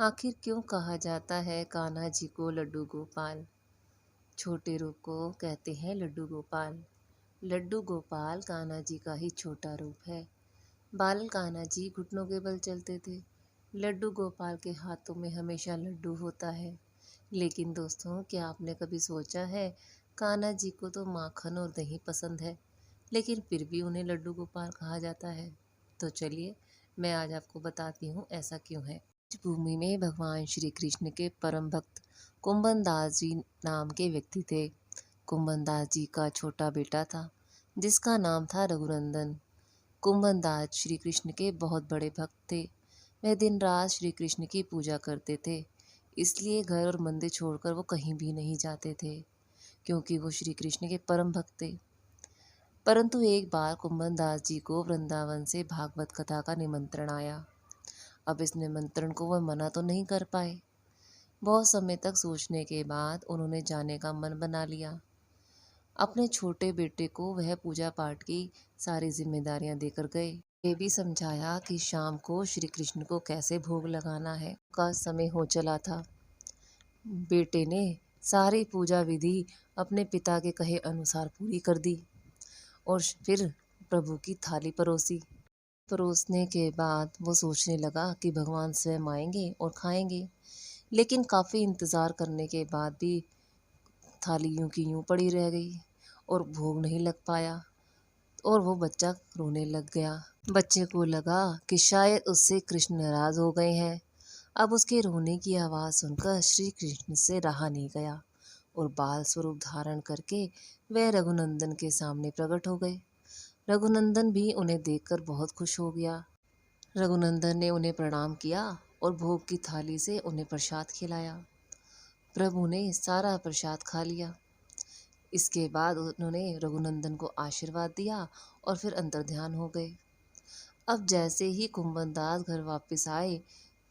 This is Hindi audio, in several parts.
आखिर क्यों कहा जाता है कान्हा जी को लड्डू गोपाल? छोटे रूप को कहते हैं लड्डू गोपाल। लड्डू गोपाल कान्हा जी का ही छोटा रूप है। बाल कान्हा जी घुटनों के बल चलते थे। लड्डू गोपाल के हाथों में हमेशा लड्डू होता है। लेकिन दोस्तों, क्या आपने कभी सोचा है, कान्हा जी को तो माखन और दही पसंद है, लेकिन फिर भी उन्हें लड्डू गोपाल कहा जाता है। तो चलिए, मैं आज आपको बताती हूँ ऐसा क्यों है। इस भूमि में भगवान श्री कृष्ण के परम भक्त कुंभन दास जी नाम के व्यक्ति थे। कुंभन दास जी का छोटा बेटा था, जिसका नाम था रघुनंदन। कुंभन दास श्री कृष्ण के बहुत बड़े भक्त थे। वह दिन रात श्री कृष्ण की पूजा करते थे, इसलिए घर और मंदिर छोड़कर वो कहीं भी नहीं जाते थे, क्योंकि वो श्री कृष्ण के परम भक्त थे। परंतु एक बार कुंभन दास जी को वृंदावन से भागवत कथा का निमंत्रण आया। अब इस निमंत्रण को वह मना तो नहीं कर पाए। बहुत समय तक सोचने के बाद उन्होंने जाने का मन बना लिया। अपने छोटे बेटे को वह पूजा पाठ की सारी जिम्मेदारियां देकर गए। ये भी समझाया कि शाम को श्री कृष्ण को कैसे भोग लगाना है। का समय हो चला था। बेटे ने सारी पूजा विधि अपने पिता के कहे अनुसार पूरी कर दी और फिर प्रभु की थाली परोसी। परोसने के बाद वो सोचने लगा कि भगवान स्वयं आएंगे और खाएंगे, लेकिन काफ़ी इंतज़ार करने के बाद भी थाली यूं की यूं पड़ी रह गई और भोग नहीं लग पाया और वो बच्चा रोने लग गया। बच्चे को लगा कि शायद उससे कृष्ण नाराज हो गए हैं। अब उसके रोने की आवाज़ सुनकर श्री कृष्ण से रहा नहीं गया और बाल स्वरूप धारण करके वह रघुनंदन के सामने प्रकट हो गए। रघुनंदन भी उन्हें देखकर बहुत खुश हो गया। रघुनंदन ने उन्हें प्रणाम किया और भोग की थाली से उन्हें प्रसाद खिलाया। प्रभु ने सारा प्रसाद खा लिया। इसके बाद उन्होंने रघुनंदन को आशीर्वाद दिया और फिर अंतर्ध्यान हो गए। अब जैसे ही कुंभन दास घर वापस आए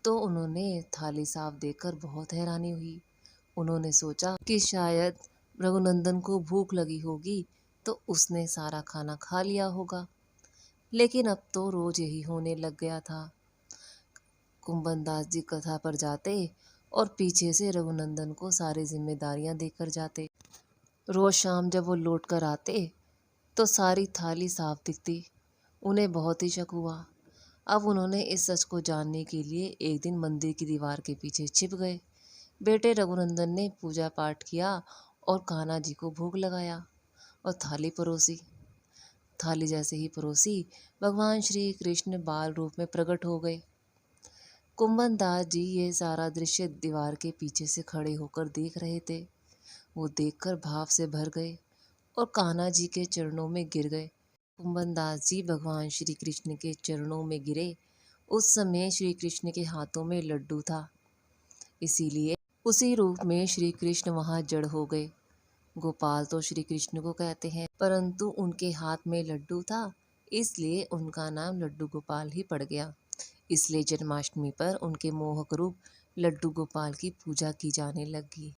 तो उन्होंने थाली साफ देखकर बहुत हैरानी हुई। उन्होंने सोचा कि शायद रघुनंदन को भूख लगी होगी तो उसने सारा खाना खा लिया होगा, लेकिन अब तो रोज यही होने लग गया था। कुंभन दास जी कथा पर जाते और पीछे से रघुनंदन को सारी जिम्मेदारियां देकर जाते। रोज शाम जब वो लौट कर आते तो सारी थाली साफ दिखती। उन्हें बहुत ही शक हुआ। अब उन्होंने इस सच को जानने के लिए एक दिन मंदिर की दीवार के पीछे छिप गए। बेटे रघुनंदन ने पूजा पाठ किया और कान्हा जी को भोग लगाया और थाली परोसी। थाली जैसे ही परोसी, भगवान श्री कृष्ण बाल रूप में प्रकट हो गए। कुंभन दास जी ये सारा दृश्य दीवार के पीछे से खड़े होकर देख रहे थे। वो देखकर भाव से भर गए और कान्हा जी के चरणों में गिर गए। कुंभन दास जी भगवान श्री कृष्ण के चरणों में गिरे। उस समय श्री कृष्ण के हाथों में लड्डू था, इसीलिए उसी रूप में श्री कृष्ण वहां जड़ हो गए। गोपाल तो श्री कृष्ण को कहते हैं, परंतु उनके हाथ में लड्डू था, इसलिए उनका नाम लड्डू गोपाल ही पड़ गया। इसलिए जन्माष्टमी पर उनके मोहक रूप लड्डू गोपाल की पूजा की जाने लगी।